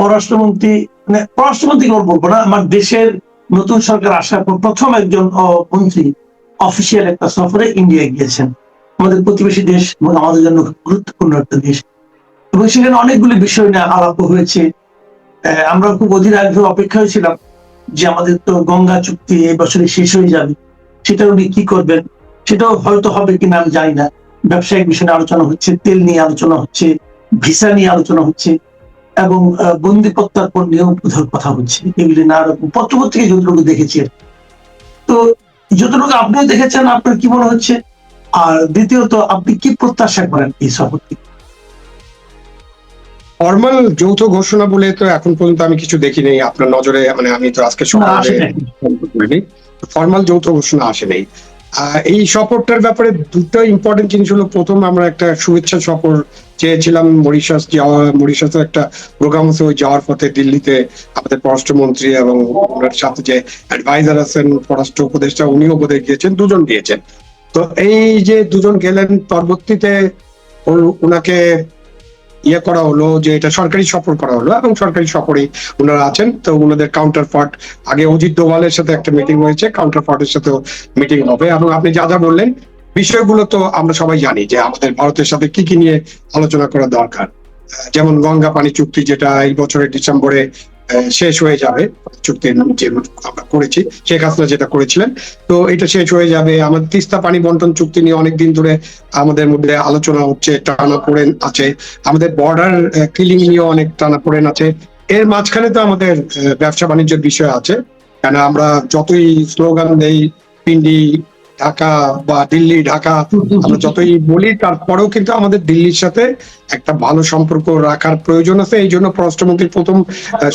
পররাষ্ট্রমন্ত্রী, মানে পররাষ্ট্রমন্ত্রী বলবো না, আমার দেশের নতুন সরকার আসার পর প্রথম একজন মন্ত্রী অফিসিয়াল একটা সফরে ইন্ডিয়া গিয়েছেন, আমাদের প্রতিবেশী দেশ এবং আমাদের জন্য গুরুত্বপূর্ণ একটা দেশ। এবং সেখানে অনেকগুলি বিষয় নিয়ে আলাপ হয়েছে। আমরা খুব অধীর আগ্রহে অপেক্ষায় ছিলাম যে আমাদের তো গঙ্গা চুক্তি এই বছরে শেষ হয়ে যাবে, সেটা উনি কি করবেন, সেটাও হয়তো হবে কিনা আমি জানি না। ব্যবসায়িক বিষয় নিয়ে আলোচনা হচ্ছে, তেল নিয়ে আলোচনা হচ্ছে, ভিসা নিয়ে আলোচনা হচ্ছে, এবং বন্দি প্রত্যার্পণ নিয়েও বোধহয় কথা হচ্ছে। এগুলি না পত্রপত্রিকায় যতটুকু দেখেছি। তো যতটুকু আপনিও দেখেছেন, আপনার কি মনে হচ্ছে? আর দ্বিতীয়ত, আপনি কি প্রত্যাশা করেন এই সফর থেকে? ফর্মাল যৌথ ঘোষণা বলে তো এখন পর্যন্ত আমি কিছু দেখি নাই আপনার নজরে, মানে আমি তো আজকে সকালে ফর্মাল যৌথ ঘোষণা আসে নাই। এই সফরটার ব্যাপারে দুটো ইম্পর্টেন্ট জিনিস হলো, প্রথম আমরা একটা শুভেচ্ছা সফর চেয়েছিলাম মরিশাস যাওয়া, মরিশাসের একটা প্রোগ্রাম আছে, ওই যাওয়ার পথে দিল্লিতে আমাদের পররাষ্ট্রমন্ত্রী এবং ওনার সাথে যে অ্যাডভাইজার আছেন পররাষ্ট্র উপদেষ্টা, উনিও বোধহয় গিয়েছেন, দুজন গিয়েছেন। তো এই যে দুজন গেলেন, পরবর্তীতে ওনাকে করা হলো যে এটা সরকারি সফর করা হলো, এবং সরকারি সফরে ওনারা আছেন। তো ওনাদের কাউন্টার পার্ট, আগে অজিত দোভালের সাথে একটা মিটিং হয়েছে, কাউন্টার পার্টের সাথেও মিটিং হবে। এবং আপনি যা যা বললেন বিষয়গুলো তো আমরা সবাই জানি যে আমাদের ভারতের সাথে কি কি নিয়ে আলোচনা করা দরকার। যেমন গঙ্গা পানি চুক্তি, যেটা এই বছরের ডিসেম্বরে শেষ হয়ে যাবে, চুক্তি যে আমরা করেছি, শেখ হাসিনা যেটা করেছিলেন, তো এটা শেষ হয়ে যাবে। আমাদের তিস্তা পানি বন্টন চুক্তি নিয়ে অনেকদিন ধরে আমাদের মধ্যে আলোচনা হচ্ছে, টানাপোড়েন আছে। আমাদের বর্ডার কিলিং নিয়ে অনেক টানাপোড়েন আছে। এর মাঝখানে তো আমাদের ব্যবসা বাণিজ্যের বিষয় আছে, কেন আমরা যতই স্লোগান দেই পিন্ডি ঢাকা বা দিল্লি ঢাকা, আমরা যতই বলি, তারপরেও কিন্তু আমাদের দিল্লির সাথে একটা ভালো সম্পর্ক রাখার প্রয়োজন আছে। এই জন্য পররাষ্ট্রমন্ত্রীর প্রথম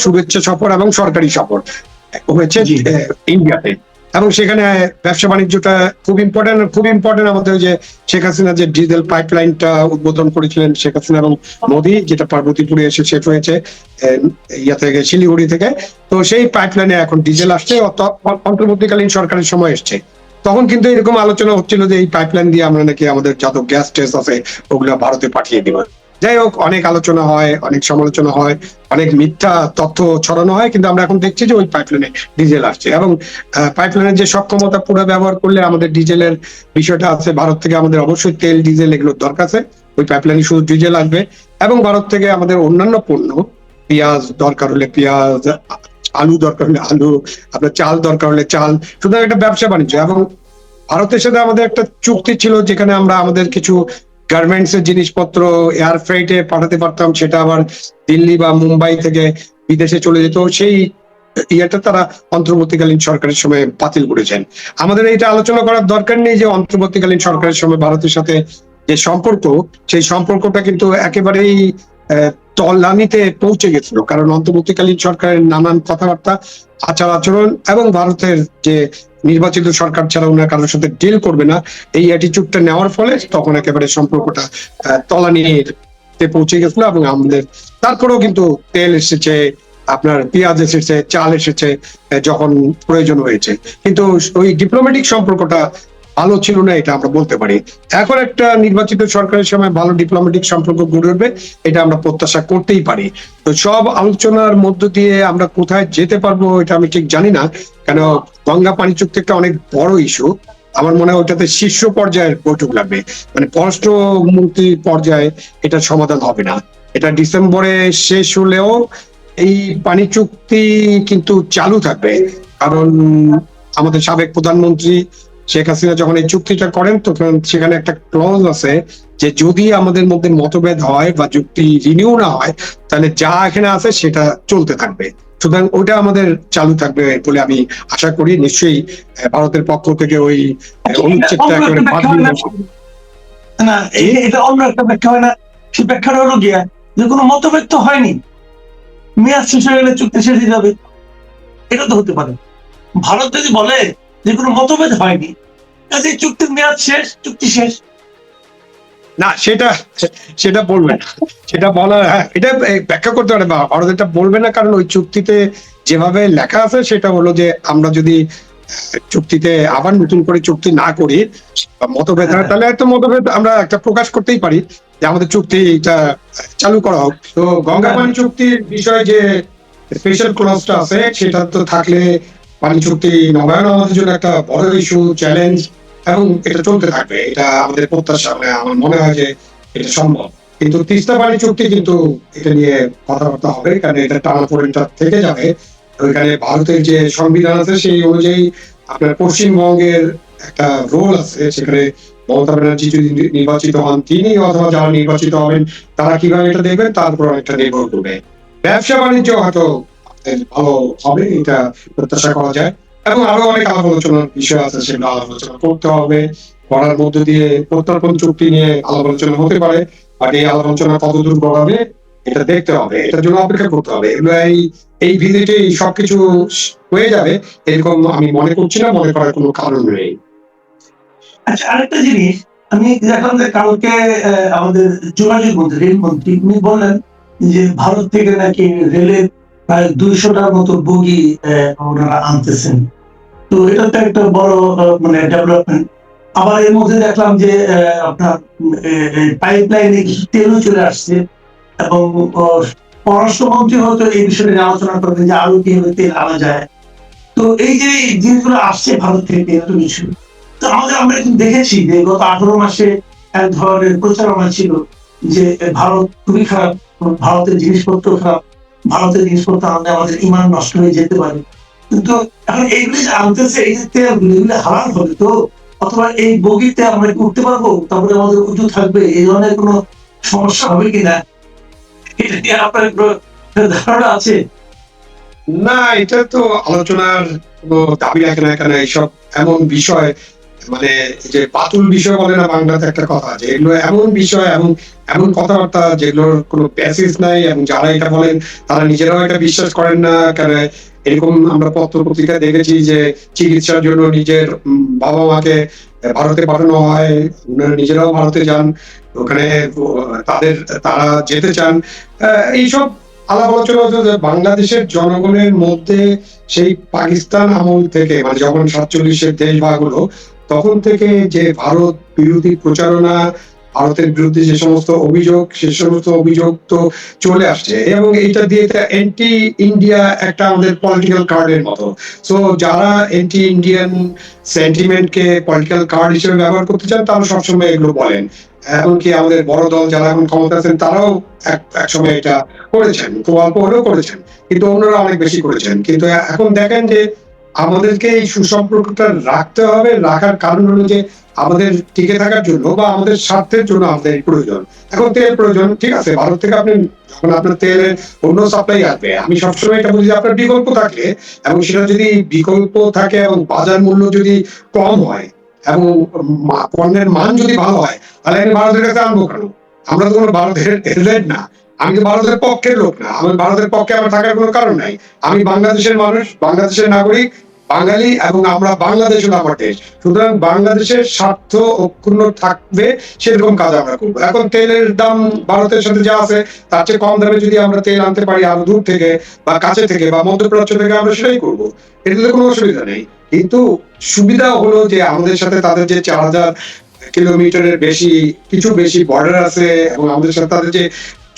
শুভেচ্ছা সফর এবং সরকারি সফর হয়েছে ইন্ডিয়াতে। এবং সেখানে ব্যবসা বাণিজ্যটা খুব ইম্পর্টেন্ট আমাদের, যে শেখ হাসিনা যে ডিজেল পাইপলাইনটা উদ্বোধন করেছিলেন শেখ হাসিনা এবং মোদী, যেটা পার্বতীপুরে এসে শেষ হয়েছে ইয়া থেকে, শিলিগুড়ি থেকে। তো সেই পাইপলাইনে এখন ডিজেল আসছে, অন্তর্বর্তীকালীন সরকারের সময় এসছে। তখন কিন্তু এরকম আলোচনা হচ্ছিল যে এই পাইপলাইন দিয়ে আমরা নাকি আমাদের যত গ্যাস টেস আছে ওগুলো ভারতে পাঠিয়ে দিব। যাই হোক, অনেক আলোচনা হয়, অনেক সমালোচনা হয়, অনেক মিথ্যা তথ্য ছড়ানো হয়, কিন্তু আমরা এখন দেখছি যে ওই পাইপলাইনে ডিজেল আসছে। এবং পাইপলাইনের যে সক্ষমতা পুরো ব্যবহার করলে আমাদের ডিজেলের বিষয়টা আছে, ভারত থেকে আমাদের অবশ্যই তেল ডিজেল এগুলোর দরকার আছে, ওই পাইপলাইনে শুধু ডিজেল আসবে। এবং ভারত থেকে আমাদের অন্যান্য পণ্য, পেঁয়াজ দরকার হলে পেঁয়াজ, আলু দরকার হলে আলু, আপনার চাল দরকার হলে চাল, সুতরাং একটা ব্যবসা বাণিজ্য। এবং ভারতের সাথে আমাদের একটা চুক্তি ছিল যেখানে আমরা আমাদের কিছু গার্মেন্টস এর জিনিসপত্র এয়ার ফ্রেইটে পাঠাতে পারতাম, সেটা আবার দিল্লি বা মুম্বাই থেকে বিদেশে চলে যেত। সেই ইয়েটা তারা অন্তর্বর্তীকালীন সরকারের সময় বাতিল করেছেন। আমাদের এটা আলোচনা করার দরকার নেই যে অন্তর্বর্তীকালীন সরকারের সময় ভারতের সাথে যে সম্পর্ক, সেই সম্পর্কটা কিন্তু একেবারেই তলানিতে পৌঁছে গেছিল, কারণ অন্তর্বর্তীকালীন সরকারের নানান কথাবার্তা, আচার আচরণ, এবং ভারতের যে নির্বাচিত সরকার ছাড়া ওনার কারোর সাথে ডিল করবে না, এই অ্যাটিটিউডটা নেওয়ার ফলে তখন একেবারে সম্পর্কটা তলানিতে পৌঁছে গেছিল। এবং আমাদের তারপরেও কিন্তু তেল এসেছে, আপনার পেঁয়াজ এসেছে, চাল এসেছে যখন প্রয়োজন হয়েছে, কিন্তু ওই ডিপ্লোম্যাটিক সম্পর্কটা ভালো ছিল না, এটা আমরা বলতে পারি। এখন একটা নির্বাচিত সরকারের সময় ভালো ডিপ্লোম্যাটিক সম্পর্ক গড়ে উঠবে, এটা আমরা প্রত্যাশা করতেই পারি। তো সব আলোচনার মধ্য দিয়ে আমরা কোথায় যেতে পারবো এটা আমি ঠিক জানি না, কেন গঙ্গা পানি চুক্তি একটা অনেক বড় ইস্যু। আমার মনে হয় ওটাতে শীর্ষ পর্যায়ের বৈঠক লাগবে, মানে পররাষ্ট্রমন্ত্রী পর্যায়ে এটা সমাধান হবে না। এটা ডিসেম্বরে শেষ হলেও এই পানি চুক্তি কিন্তু চালু থাকবে, কারণ আমাদের সাবেক প্রধানমন্ত্রী শেখ হাসিনা যখন এই চুক্তিটা করেন, তখন সেখানে একটা ক্লজ আছে যে যদি আমাদের মধ্যে মতভেদ হয় বা চুক্তি রিনিউ না হয়, তাহলে যা এখানে আছে সেটা চলতে থাকবে। সুতরাং ওটা আমাদের চালু থাকবে বলে আমি আশা করি। নিশ্চয়ই ভারতের পক্ষ থেকে ওই অনুচ্ছেদটা একেবারে না, এটা অন্য একটা ব্যাখ্যা হয় না। সেই ব্যাখ্যাটা হলো গিয়া যে কোনো মতভেদ তো হয়নি, মেয়াদ শেষ হয়ে গেলে চুক্তি শেষ হয়ে যাবে, এটা তো হতে পারে। ভারত যদি বলে যে কোনো মতভেদ হয়নি, কাজে চুক্তির মেয়াদ শেষ, চুক্তি শেষ, না সেটা বলবে না, সেটা বলা, এটা ব্যাখ্যা করতে পারে বা ভারত এটা বলবে না, কারণ ওই চুক্তিতে যেভাবে লেখা আছে সেটা হলো যে আমরা যদি চুক্তিতে আবার নতুন করে চুক্তি না করি, মতভেদ হয়, তাহলে একটা মতভেদ আমরা একটা প্রকাশ করতেই পারি। যে আমাদের চুক্তিটা চালু করা হোক। তো গঙ্গা পানি চুক্তির বিষয়ে যে স্পেশাল ক্লজটা আছে সেটা তো থাকলে পানি চুক্তি নবায়ন আমাদের জন্য একটা বড় ইস্যু, চ্যালেঞ্জ, এবং এটা চলতে থাকবে। এটা আমাদের প্রত্যাশা, মানে আমার মনে হয় যে এটা সম্ভব। কিন্তু তিস্তা পানি চুক্তি কিন্তু এটা নিয়ে কথাবার্তা হবে, কারণ এটা টানাপোড়েনটা থেকে যাবে। ওইখানে ভারতের যে সংবিধান আছে সেই অনুযায়ী আপনার পশ্চিমবঙ্গের একটা রোল আছে সেখানে। মমতা ব্যানার্জি যদি নির্বাচিত হন, তিনি অথবা যারা নির্বাচিত হবেন তারা কিভাবে এটা দেখবেন তার উপর অনেকটা নির্ভর করবে। ব্যবসা বাণিজ্য হয়তো ভালো হবে, এটা প্রত্যাশা করা যায়। এবং আরো অনেক আলাপ আলোচনার বিষয় আছে, সেগুলো আলাপ আলোচনা করতে হবে। করার মধ্য দিয়ে প্রত্যর্পণ চুক্তি নিয়ে আলাপ আলোচনা হতে পারে, বাট এই আলাপ আলোচনা কতদূর গড়াবে এটা দেখতে হবে, এটার জন্য অপেক্ষা করতে হবে। এগুলো এই ভিজিটে সবকিছু হয়ে যাবে এরকম আমি মনে করছি না, মনে করার কোনো কারণ নেই। আচ্ছা, আরেকটা জিনিস আমি দেখলাম যে কালকে আমাদের যোগাযোগ মন্ত্রী, রেলমন্ত্রী, উনি বললেন যে ভারত থেকে নাকি রেলের প্রায় 200টার মতো বগি ওনারা আনতেছেন। তো এটা তো একটা বড় মানে ডেভেলপমেন্ট। আবার এর মধ্যে দেখলাম যে আপনার পাইপ লাইনে তেলও চলে আসছে, এবং পররাষ্ট্রমন্ত্রী হয়তো এই বিষয়ে নিয়ে আলোচনা করবেন যে আরো কিভাবে তেল আনা যায়। তো এই যে জিনিসগুলো আসছে ভারত থেকে এত কিছু, তো আমরা কিন্তু দেখেছি যে গত 18 মাসে এক ধরনের প্রচারণা ছিল যে ভারত খুবই খারাপ, ভারতের জিনিসপত্র খারাপ, ভারতের জিনিসপত্র আনলে আমাদের ইমান নষ্ট হয়ে যেতে পারে। কিন্তু এখন এইগুলি যে আনতেছে, এই যে তেলগুলো, এগুলো হালাল হবে তো, অথবা এই বগিতে আমরা কি উঠতে পারবো, তারপরে আমাদের উঁচু থাকবে, এই ধরনের কোনো সমস্যা হবে কিনা, এটা নিয়ে আপনার কোনো ধারণা আছে? না, এটা তো আলোচনার কোনো দাবি রাখে না, কেন এইসব এমন বিষয়, মানে যে পাতুল বিষয় বলে না বাংলাতে একটা কথা, যে এগুলো এমন বিষয়, এমন এমন কথাবার্তা যেগুলোর কোনো বেসিস নাই, এবং যারা এটা বলেন তারা নিজেরাও এটা বিশ্বাস করেন না। কেন এরকম আমরা পত্র পত্রিকায় দেখেছি যে চিকিৎসার জন্য নিজের বাবা মাকে ভারতে পাঠানো হয়, ওনারা নিজেরাও ভারতে যান, ওখানে তাদের তারা যেতে চান। এইসব আলাপ আলোচনা হচ্ছে যে বাংলাদেশের জনগণের মধ্যে সেই পাকিস্তান আমল থেকে, মানে যখন 47-এর দেশ ভাগ হলো তখন থেকে যে ভারত বিরোধী প্রচারণা, ভারতের বিরুদ্ধে যে সমস্ত অভিযোগ, সে সমস্ত অভিযোগ তো চলে আসছে, এবং এইটা দিয়ে অ্যান্টি ইন্ডিয়া একটা আমাদের পলিটিক্যাল কার্ডের মতো। সো যারা অ্যান্টি ইন্ডিয়ান সেন্টিমেন্টকে পলিটিক্যাল কার্ড হিসেবে ব্যবহার করতে চান তারা সবসময় এগুলো বলেন। এমনকি আমাদের বড় দল যারা এখন ক্ষমতা আছেন তারাও এক সময় এটা করেছেন, খুব অল্প হলেও করেছেন, কিন্তু অন্যরা অনেক বেশি করেছেন। কিন্তু এখন দেখেন যে আমাদেরকে এই সুসম্পর্কটা রাখতে হবে। রাখার কারণ হলো যে আমাদের টিকে থাকার জন্য বা আমাদের স্বার্থের জন্য আমাদের প্রয়োজন। এখন তেল প্রয়োজন, ঠিক আছে, ভারত থেকে আপনি যখন আপনার তেলের অন্য সাপ্লাই আসবে, আমি সবসময় এটা বলি যে আপনার বিকল্প থাকলে, এবং সেটা যদি বিকল্প থাকে এবং বাজার মূল্য যদি কম হয় এবং পণ্যের মান যদি ভালো হয়, তাহলে আমি ভারতের কাছে আনবো কেন? আমরা তো কোনো ভারতের এজেন্ট না, আমি তো ভারতের পক্ষের লোক না, আমার ভারতের পক্ষে আমার থাকার কোনো কারণ নাই। আমি বাংলাদেশের মানুষ, বাংলাদেশের নাগরিক, বাঙালি, এবং আমরা বাংলাদেশ হলো আমার দেশ। সুতরাং বাংলাদেশের স্বার্থ অক্ষুণ্ণ থাকবে সেরকম কাজ আমরা করবো। এখন তেলের দাম ভারতের সাথে যা আছে তার চেয়ে কম দামে যদি আমরা তেল আনতে পারি আরো দূর থেকে বা কাছে থেকে বা মধ্যপ্রাচ্য থেকে, আমরা সেটাই করবো, এটাতে কোনো অসুবিধা নেই। কিন্তু সুবিধা হলো যে আমাদের সাথে তাদের যে 4000 কিলোমিটারের কিছু বেশি বর্ডার আছে, এবং আমাদের সাথে তাদের যে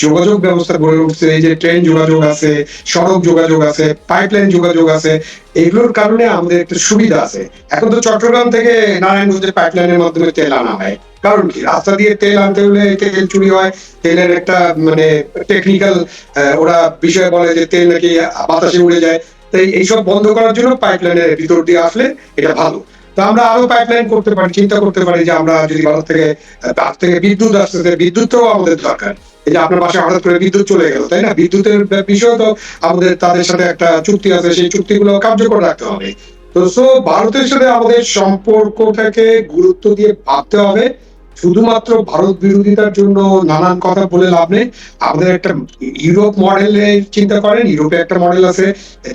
যোগাযোগ ব্যবস্থা গড়ে উঠছে, এই যে ট্রেন যোগাযোগ আছে, সড়ক যোগাযোগ আছে, পাইপলাইন যোগাযোগ আছে, এগুলোর কারণে আমাদের একটা সুবিধা আছে। এখন তো চট্টগ্রাম থেকে নারায়ণগঞ্জের পাইপলাইনের মাধ্যমে তেল আনা হয়। কারণ কি, রাস্তা দিয়ে তেল আনতে হলে তেল চুরি হয়, তেলের একটা মানে টেকনিক্যাল ওরা বিষয় বলে যে তেল নাকি বাতাসে উড়ে যায়। তাই এইসব বন্ধ করার জন্য পাইপলাইনের ভিতর দিয়ে আসলে এটা ভালো। তো আমরা আরো পাইপলাইন করতে পারি, চিন্তা করতে পারি যে আমরা যদি ভারত থেকে বিদ্যুৎ আসতেছে, বিদ্যুৎটাও আমাদের দরকার। এই যে আপনার বাসায় হঠাৎ করে বিদ্যুৎ চলে গেল, তাই না, বিদ্যুতের বিষয় তো আমাদের তাদের সাথে একটা চুক্তি আছে, সেই চুক্তিগুলো কার্যকর রাখতে হবে। তো ভারতের সাথে আমাদের সম্পর্কটাকে গুরুত্ব দিয়ে ভাবতে হবে। শুধুমাত্র ভারত বিরোধিতার জন্য নানান কথা বলে লাভ নেই। আমাদের একটা ইউরোপ মডেলে চিন্তা করেন, ইউরোপে একটা মডেল আছে,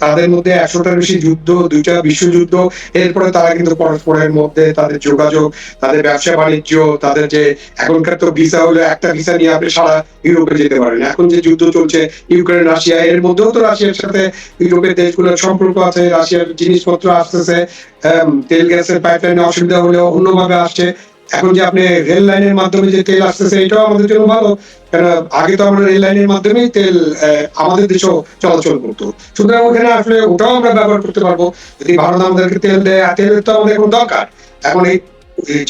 তাদের মধ্যে 100টার বেশি যুদ্ধ, 2টা বিশ্বযুদ্ধ, এরপরে তারা কিন্তু পরস্পরের মধ্যে তাদের যোগাযোগ, তাদের ব্যবসা বাণিজ্য, তাদের যে এখনকার তো ভিসা হলে একটা ভিসা নিয়ে আপনি সারা ইউরোপে যেতে পারেন। এখন যে যুদ্ধ চলছে ইউক্রেন রাশিয়া, এর মধ্যেও তো রাশিয়ার সাথে ইউরোপের দেশগুলোর সম্পর্ক আছে, রাশিয়ার জিনিসপত্র আসতেছে, তেল গ্যাসের পাইপলাইনে অসুবিধা হলেও অন্যভাবে আসছে। এখন যে আপনি রেল লাইনের মাধ্যমে যে তেল আসতেছে এটাও আমাদের জন্য ভালো, কারণ আগে তো আমরা রেল লাইনের মাধ্যমেই তেল আমাদের দেশেও চলাচল করতো, সুতরাং ওখানে আসলে ওটাও আমরা ব্যবহার করতে পারবো। যদি ভারত আমাদেরকে তেল দেয়, তেলের তো আমাদের এখন দরকার। এখন এই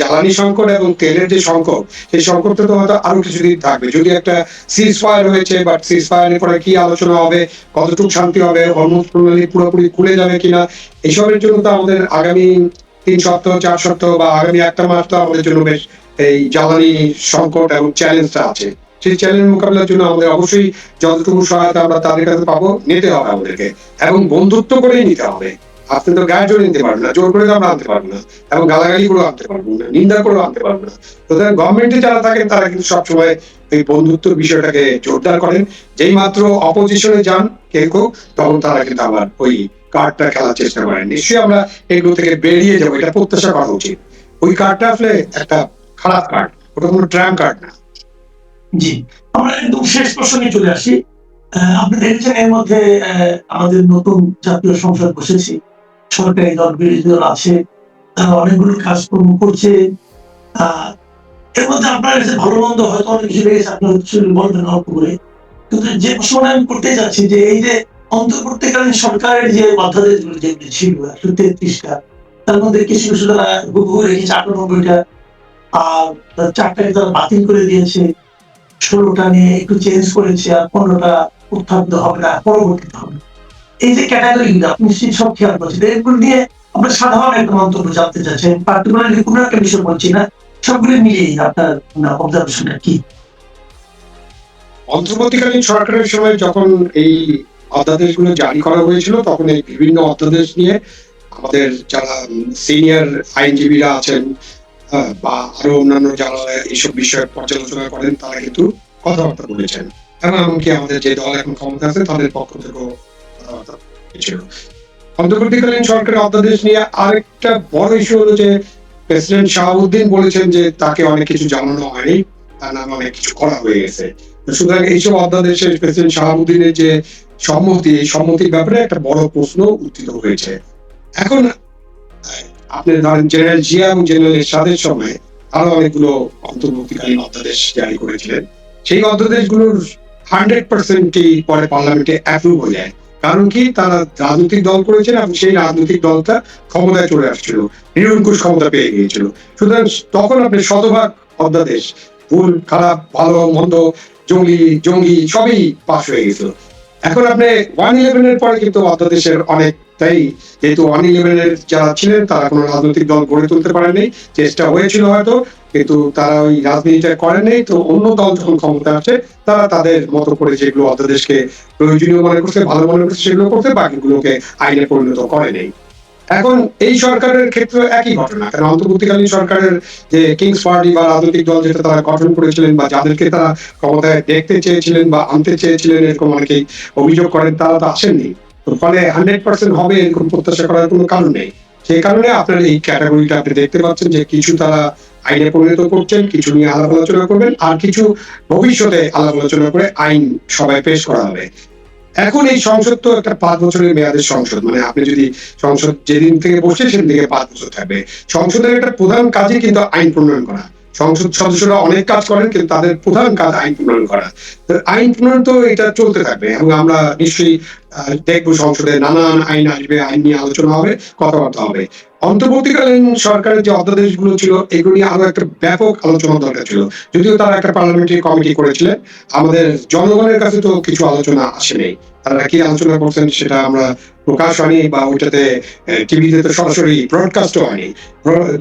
জ্বালানি সংকট এবং তেলের যে সংকট, সেই সংকটটা তো হয়তো আরো কিছুদিন থাকবে। যদি একটা সিজ ফায়ার হয়েছে, বাট সিজ ফায়ারের পরে কি আলোচনা হবে, কতটুকু শান্তি হবে, হরমুজ প্রণালী পুরোপুরি খুলে যাবে কিনা, এসবের জন্য তো আমাদের আগামী 3 সপ্তাহ 4 সপ্তাহ বা আগামী একটা মাস তো আমাদের জন্য বেশ এই জ্বালানি সংকট এবং চ্যালেঞ্জটা আছে। সেই চ্যালেঞ্জ মোকাবিলার জন্য আমাদের অবশ্যই যতটুকু সহায়তা আমরা তাদের কাছে পাবো, নিতে হবে আমাদেরকে, এবং বন্ধুত্ব করেই নিতে হবে। আপনি তো গায়ে জোরে নিতে পারবেন না, জোর করে তো আমরা আনতে পারবো না, এবং গালাগালি করেও আনতে পারবো না, নিন্দা করেও আনতে পারবো না। সুতরাং গভর্নমেন্টে যারা থাকেন তারা কিন্তু সবসময় এই বন্ধুত্বের বিষয়টাকে জোরদার করেন। যেই মাত্র অপোজিশনে যান কেউ কেউ, তখন তারা কিন্তু আবার ওই কার্ডটা খেলার চেষ্টা করেন। নিশ্চয়ই আমরা এগুলো থেকে বেরিয়ে যাবো, এটা প্রত্যাশা করা উচিত। ওই কার্ডটা আসলে একটা খারাপ কার্ড, ওটা কোনো ট্রাম কার্ড না। জি, আমরা একদম শেষ প্রসঙ্গে চলে আসি। আপনি দেখছেন এর মধ্যে আমাদের নতুন জাতীয় সংসদ বসেছে, সরকারি দল বিরোধী দল আছে, তারা অনেকগুলো কাজকর্ম করছে। এর মধ্যে আপনার কাছে ভালো মন্দ হয়তো অনেক কিছু লেগেছে, আপনি বলবেন অল্প করে। কিন্তু যে প্রশ্নটা আমি করতে যাচ্ছি যে এই যে অন্তর্বর্তীকালীন সরকারের যে অধ্যাদেশগুলো যেগুলো ছিল 133টা, তার মধ্যে কিছু কিছু তারা হুবহু রেখেছে 98টা, আর 4টাকে তারা বাতিল করে দিয়েছে, 16টা নিয়ে একটু চেঞ্জ করেছে, আর 15টা উত্থাপিত হবে না, পরবর্তীতে হবে। এই যে ক্যাটাগরিগুলো আপনি নিশ্চয়ই সব খেয়াল করছেন, এগুলো নিয়ে আমরা সাধারণ একটা মন্তব্য জানতে চাচ্ছেন, পার্টিকুলারলি কোনো একটা বিষয় বলছি না, সবগুলো মিলিয়ে আপনার অবজারভেশনটা কি? অন্তর্বর্তীকালীন সরকারের সময় যখন এই অধ্যাদেশগুলো জারি করা হয়েছিল, তখন এই বিভিন্ন অধ্যাদেশ নিয়ে আমাদের যারা সিনিয়র আইনজীবীরা আছেন, বা আরো অন্যান্য যারা এইসব বিষয়ে পর্যালোচনা করেন, তারা কিন্তু কথাবার্তা বলেছেন, এবং এমনকি আমাদের যে দল এখন ক্ষমতা আছে তাদের পক্ষ থেকেও কথাবার্তা হয়েছিল। অন্তর্বর্তীকালীন সরকারের অধ্যাদেশ নিয়ে আরেকটা বড় ইস্যু হলো যে প্রেসিডেন্ট শাহাবুদ্দিন বলেছেন যে তাকে অনেক কিছু জানানো হয়নি, তার নামে অনেক কিছু করা হয়ে গেছে। সুতরাং এইসব অধ্যাদেশে প্রেসিডেন্ট শাহাবুদ্দিনের যে সম্মতি, এই সম্মতির ব্যাপারে একটা বড় প্রশ্ন উত্থিত হয়েছে। এখন আপনি ধরেন জেনারেল জিয়া এবং জেনারেল এরশাদের সময় আরো অনেকগুলো অন্তর্বর্তীকালীন অধ্যাদেশ জারি করেছিলেন। সেই অধ্যাদেশগুলোর 100%ই পরে পার্লামেন্টে অ্যাপ্রুভ হয়ে যায়। কারণ কি, তারা রাজনৈতিক দল করেছেন এবং সেই রাজনৈতিক দলটা ক্ষমতায় চলে আসছিল, নিরঙ্কুশ ক্ষমতা পেয়ে গিয়েছিল। সুতরাং তখন আপনি শতভাগ অধ্যাদেশ, ভুল খারাপ ভালো মন্দ জঙ্গি সবই পাশ হয়ে গেছিল। এখন আপনি 111-এর পরে কিন্তু অধ্যাদেশের অনেকটাই, যেহেতু 111-এর যারা ছিলেন তারা কোনো রাজনৈতিক দল গড়ে তুলতে পারেননি, চেষ্টা হয়েছিল হয়তো, কিন্তু তারা ওই রাজনীতিটা করেনি। তো অন্য দল যখন ক্ষমতা আসে, তারা তাদের মতো করে যেগুলো অধ্যাদেশকে প্রয়োজনীয় মনে করছে, ভালো মনে করছে, সেগুলো করতে, বাকিগুলোকে আইনে পরিণত করেনি। এখন এই সরকারের ক্ষেত্রে একই ঘটনা, কারণ অন্তর্বর্তীকালীন সরকারের যে কিংস পার্টি বা রাজনৈতিক দল যেটা তারা গঠন করেছিলেন, বা যাদেরকে তারা ক্ষমতায় দেখতে চেয়েছিলেন বা আনতে চেয়েছিলেন, এরকম অনেকেই অভিযোগ করেন, তারা তো আসেননি। তো ফলে 100% হবে এরকম প্রত্যাশা করার কোনো কারণ নেই। সেই কারণে আপনার এই ক্যাটাগরিটা আপনি দেখতে পাচ্ছেন যে কিছু তারা আইনে পরিণত করছেন, কিছু নিয়ে আলাপ আলোচনা করবেন, আর কিছু ভবিষ্যতে আলাপ আলোচনা করে আইন সভায় পেশ করা হবে। এখন এই সংসদ তো একটা 5 বছরের মেয়াদের সংসদ, মানে আপনি যদি সংসদ যেদিন থেকে বসে সেদিন থেকে 5 বছর থাকবে। সংসদের একটা প্রধান কাজই কিন্তু আইন প্রণয়ন করা। সংসদ সদস্যরা অনেক কাজ করেন, কিন্তু তাদের প্রধান কাজ আইন প্রণয়ন করা। আইন প্রণয়ন তো এটা চলতে থাকবে, এবং আমরা নিশ্চয়ই দেখবো সংসদে নানান আইন আসবে, আইন নিয়ে আলোচনা হবে, কথাবার্তা হবে। অন্তর্বর্তীকালীন সরকারের যে অধ্যাদেশগুলো ছিল, এগুলো নিয়ে আরো একটা ব্যাপক আলোচনা দরকার ছিল। যদিও তারা একটা পার্লামেন্টারি কমিটি করেছিলেন, আমাদের জনগণের কাছে তো কিছু আলোচনা আসেনি। তারা কি আলোচনা করছেন সেটা আমরা প্রকাশ হয়নি, বা ওইটাতে টিভিতে তো সরাসরি ব্রডকাস্টও হয়নি।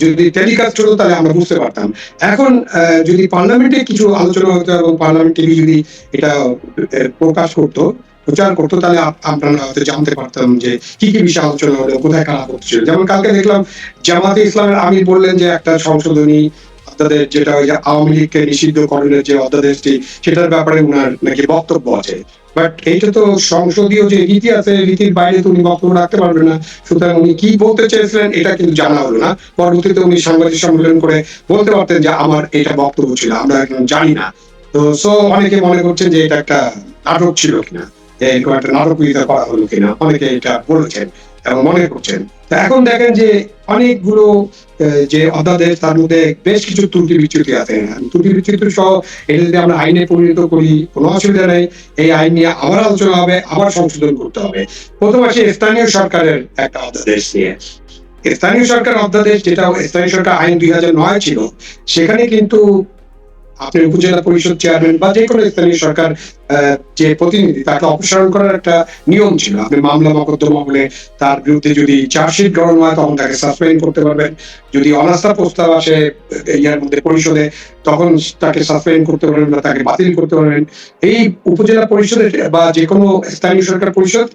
যদি টেলিকাস্ট হতো তাহলে আমরা বুঝতে পারতাম। এখন যদি পার্লামেন্টে কিছু আলোচনা হতো এবং পার্লামেন্ট টিভি যদি এটা প্রকাশ করতো, প্রচার করতো, তাহলে আপনারা হয়তো জানতে পারতাম যে কি কি বিষয় আলোচনা হলো, কোথায় কারা করছিল। যেমন কালকে দেখলাম জামাতে ইসলামের আমির বললেন যে একটা সংশোধনী অধ্যাদেশ, যেটা ওই যে আওয়ামী লীগকে নিষিদ্ধকরণের যে অধ্যাদেশটি, সেটার ব্যাপারে উনার নাকি বক্তব্য আছে। বাট এইটা তো সংসদীয় যে রীতি আছে, রীতির বাইরে তো উনি বক্তব্য রাখতে পারবেন না। সুতরাং উনি কি বলতে চেয়েছিলেন এটা কিন্তু জানা হলো না। পরবর্তীতে উনি সাংবাদিক সম্মেলন করে বলতে পারতেন যে আমার এটা বক্তব্য ছিল, আমরা এখন জানি না। তো অনেকে মনে করছেন যে এটা একটা নাটক ছিল কিনা, এরকম একটা নাটকীয়তা করা হলো কিনা, অনেকে এটা বলেছেন। এবং মনে করছেন। তো এখন দেখেন যে অনেকগুলো যে অধ্যাদেশ, তার মধ্যে বেশ কিছু ত্রুটি বিচ্যুতি আছে। ত্রুটি বিচ্যুতি সহ এটা যদি আমরা আইনে পরিণত করি, কোনো অসুবিধা নেই। এই আইন নিয়ে আবার আলোচনা হবে, আবার সংশোধন করতে হবে। প্রথম আসি স্থানীয় সরকারের একটা অধ্যাদেশ নিয়ে। স্থানীয় সরকার অধ্যাদেশ, যেটা স্থানীয় সরকার আইন 2009 ছিল, সেখানে কিন্তু আপনি উপজেলা পরিষদ চেয়ারম্যান বা যে কোনো স্থানীয় সরকার যে প্রতিনিধি, তাকে অপসারণ করার একটা নিয়ম ছিল। আপনি মামলা মোকদ্দমা বলে তার বিরুদ্ধে যদি চার্জশিট গ্রহণ হয়, তখন তাকে সাসপেন্ড করতে পারবেন। যদি অনাস্থা প্রস্তাব আসে ইয়ার মধ্যে পরিষদে, তখন তাকে সাসপেন্ড করতে পারবেন বা তাকে বাতিল করতে পারবেন। এই উপজেলা পরিষদের বা যে কোনো স্থানীয় সরকার পরিষদ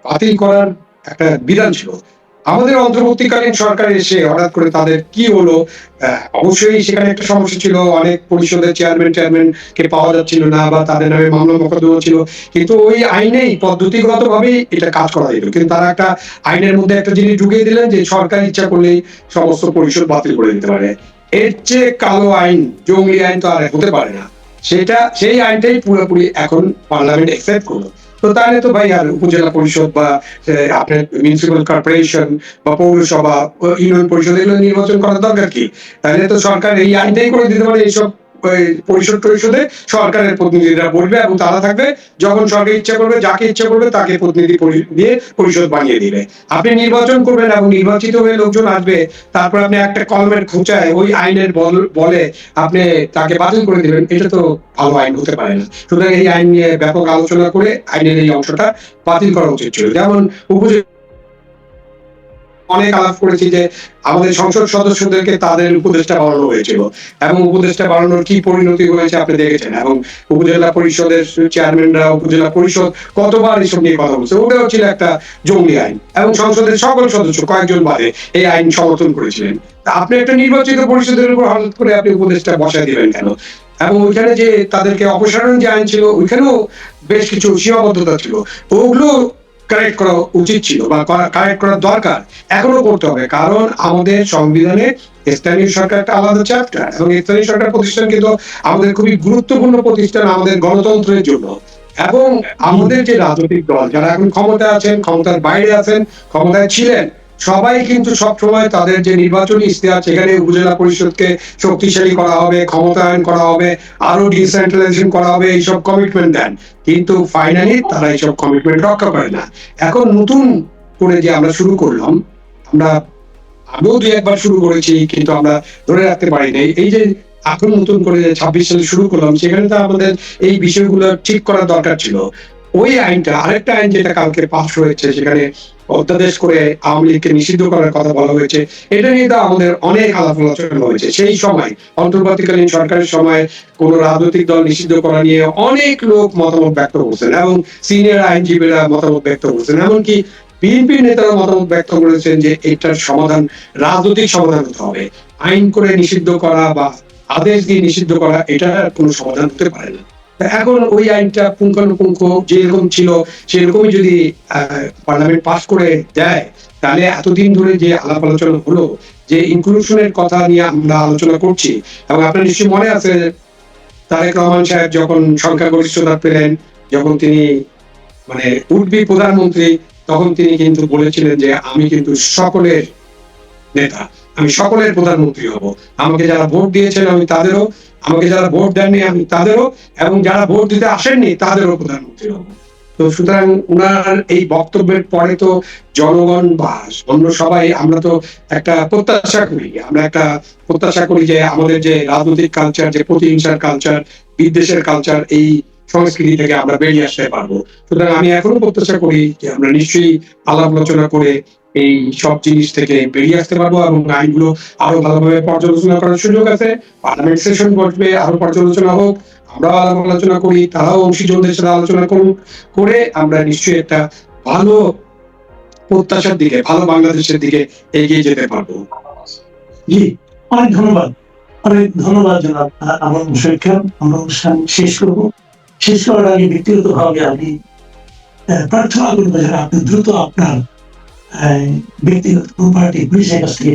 বাতিল করার একটা বিধান ছিল। আমাদের অন্তর্বর্তীকালীন সরকার এসে হঠাৎ করে তাদের কি হলো, অবশ্যই সেখানে একটা সমস্যা ছিল, অনেক পরিষদের চেয়ারম্যান কে পাওয়া যাচ্ছিল না, বা তাদের নামে মামলা মোকদ্দমা ছিল, কিন্তু ওই আইনেই পদ্ধতিগত ভাবেই এটা কাজ করা যেত। কিন্তু তারা একটা আইনের মধ্যে একটা জিনিস ঢুকিয়ে দিলেন যে সরকার ইচ্ছা করলেই সমস্ত পরিষদ বাতিল করে দিতে পারে। এর চেয়ে কালো আইন, জঙ্গলি আইন তো আর হতে পারে না। সেই আইনটাই পুরোপুরি এখন পার্লামেন্ট অ্যাকসেপ্ট করলো। তো তাহলে তো ভাই আর উপজেলা পরিষদ বা আপনার মিউনিসিপাল কর্পোরেশন বা পৌরসভা, ইউনিয়ন পরিষদ, এগুলো নির্বাচন করার দরকার কি? তাহলে তো সরকার এই আইনটাই করে দিতে পারে, এইসব পরিষদে সরকারের প্রতিনিধিরা বলবে এবং তারা থাকবে। যখন সরকার ইচ্ছা করবে, যাকে ইচ্ছা করবে তাকে প্রতিনিধি দিয়ে পরিষদ বানিয়ে দিবে। আপনি নির্বাচন করবেন এবং নির্বাচিত হয়ে লোকজন আসবে, তারপর আপনি একটা কলমের খোঁচায় ওই আইনের বলে আপনি তাকে বাতিল করে দিবেন। এটা তো ভালো আইন হতে পারে না। সুতরাং এই আইন নিয়ে ব্যাপক আলোচনা করে আইনের এই অংশটা বাতিল করা উচিত ছিল। যেমন অনেক আলাপ করেছি যে আমাদের সংসদ সদস্যদেরকে তাদের উপদেষ্টা বানানো হয়েছিল, এবং উপদেষ্টা বানানোর কি পরিণতি হয়েছে আপনি দেখেছেন। এবং উপজেলা পরিষদের চেয়ারম্যানরা, উপজেলা পরিষদ কতবার এসব নিয়ে কথা বলছে। ওটাও ছিল একটা জঙ্গলি আইন, এবং সংসদের সকল সদস্য কয়েকজন বাদে এই আইন সমর্থন করেছিলেন। আপনি একটা নির্বাচিত পরিষদের উপর হঠাৎ করে আপনি উপদেষ্টা বসায় দিবেন কেন? এবং ওইখানে যে তাদেরকে অপসারণ যে আইন ছিল, ওইখানেও বেশ কিছু সীমাবদ্ধতা ছিল। ওগুলো কারেক্ট করা উচিত ছিল বা কারেক্ট করার দরকার, এখনো করতে হবে। কারণ আমাদের সংবিধানে স্থানীয় সরকার একটা আলাদা চ্যাপ্টার, এবং স্থানীয় সরকার প্রতিষ্ঠান কিন্তু আমাদের খুবই গুরুত্বপূর্ণ প্রতিষ্ঠান আমাদের গণতন্ত্রের জন্য। এবং আমাদের যে রাজনৈতিক দল যারা এখন ক্ষমতায় আছেন, ক্ষমতার বাইরে আছেন, ক্ষমতায় ছিলেন, সবাই কিন্তু সবসময় তাদের যে নির্বাচনী ইশতেহার, সেখানে উপজেলা পরিষদকে শক্তিশালী করা হবে, ক্ষমতায়ন করা হবে, আরো ডিসেন্ট্রালাইজেশন করা হবে, এইসব কমিটমেন্ট দেন। কিন্তু ফাইনালি তারা এইসব কমিটমেন্ট রক্ষা করে না। এখন নতুন করে যে আমরা শুরু করলাম, আমরা আগেও 2-1 বার শুরু করেছি, কিন্তু আমরা ধরে রাখতে পারি নাই। এই যে এখন নতুন করে 26 সালে শুরু করলাম, সেখানে তো আমাদের এই বিষয়গুলো ঠিক করার দরকার ছিল। ওই আইনটা, আরেকটা আইন যেটা কালকে পাস হয়েছে, সেখানে অধ্যাদেশ করে আওয়ামী লীগকে নিষিদ্ধ করার কথা বলা হয়েছে। এটা নিয়ে তো আমাদের অনেক আলাপ আলোচনা হয়েছে। সেই সময় অন্তর্বর্তীকালীন সরকারের সময় কোন রাজনৈতিক দল নিষিদ্ধ করা নিয়ে অনেক লোক মতামত ব্যক্ত করছেন, এবং সিনিয়র আইনজীবীরা মতামত ব্যক্ত করছেন, এমনকি বিএনপি নেতারা মতামত ব্যক্ত করেছেন যে এটার সমাধান রাজনৈতিক সমাধান হতে হবে। আইন করে নিষিদ্ধ করা বা আদেশ দিয়ে নিষিদ্ধ করা, এটা কোনো সমাধান হতে পারে না। এখন ওই আইনটা পুঙ্খানুপুঙ্খ যেরকম ছিল সেরকমই যদি পার্লামেন্ট পাস করে দেয়, তাহলে এতদিন ধরে যে আলাপ আলোচনা হলো, যে ইনক্লুশনের কথা নিয়ে আমরা আলোচনা করছি, এবং আপনার নিশ্চয়ই মনে আছে তারেক রহমান সাহেব যখন সংখ্যাগরিষ্ঠতা পেলেন, যখন তিনি মানে উঠবি প্রধানমন্ত্রী, তখন তিনি কিন্তু বলেছিলেন যে আমি কিন্তু সকলের নেতা, আমি সকলের প্রধানমন্ত্রী হব। আমাকে যারা ভোট দিয়েছেন আমি তাদেরও, আমাকে যারা ভোট দেননি আমি তাদেরও, এবং যারা ভোট দিতে আসেননি তাদেরও প্রধানমন্ত্রী হব। তো সুতরাং উনার এই বক্তব্যের পরে তো জনগণ বা অন্য সবাই আমরা তো একটা প্রত্যাশা করি, যে আমাদের যে রাজনৈতিক কালচার, যে প্রতিহিংসার কালচার, বিদ্বেষের কালচার, এই সংস্কৃতি থেকে আমরা বেরিয়ে আসতে পারবো। সুতরাং আমি এখনো প্রত্যাশা করি যে আমরা নিশ্চয়ই আলাপ আলোচনা করে এই সব জিনিস থেকে বেরিয়ে আসতে পারবো, এবং আইনগুলো আরো ভালোভাবে পর্যালোচনা করার সুযোগ আছে। পার্লামেন্ট সেশন বসবে, আরো পর্যালোচনা হোক, আমরা আলাপ আলোচনা করি, তারাও অংশীজনদের সাথে আলোচনা করে আমরা নিশ্চয়ই একটা ভালো প্রত্যাশার দিকে, ভালো বাংলাদেশের দিকে এগিয়ে যেতে পারবো। জি, অনেক ধন্যবাদ, অনেক ধন্যবাদ জনাব। আমার বিষয় আমরা অনুষ্ঠান শেষ করবো। শেষ করার আগে ব্যক্তিগত ভাবে আমি প্রার্থনা করবো যেন আপনি দ্রুত আপনার ব্যক্তিগত প্রপার্টি পুলিশের কাছ থেকে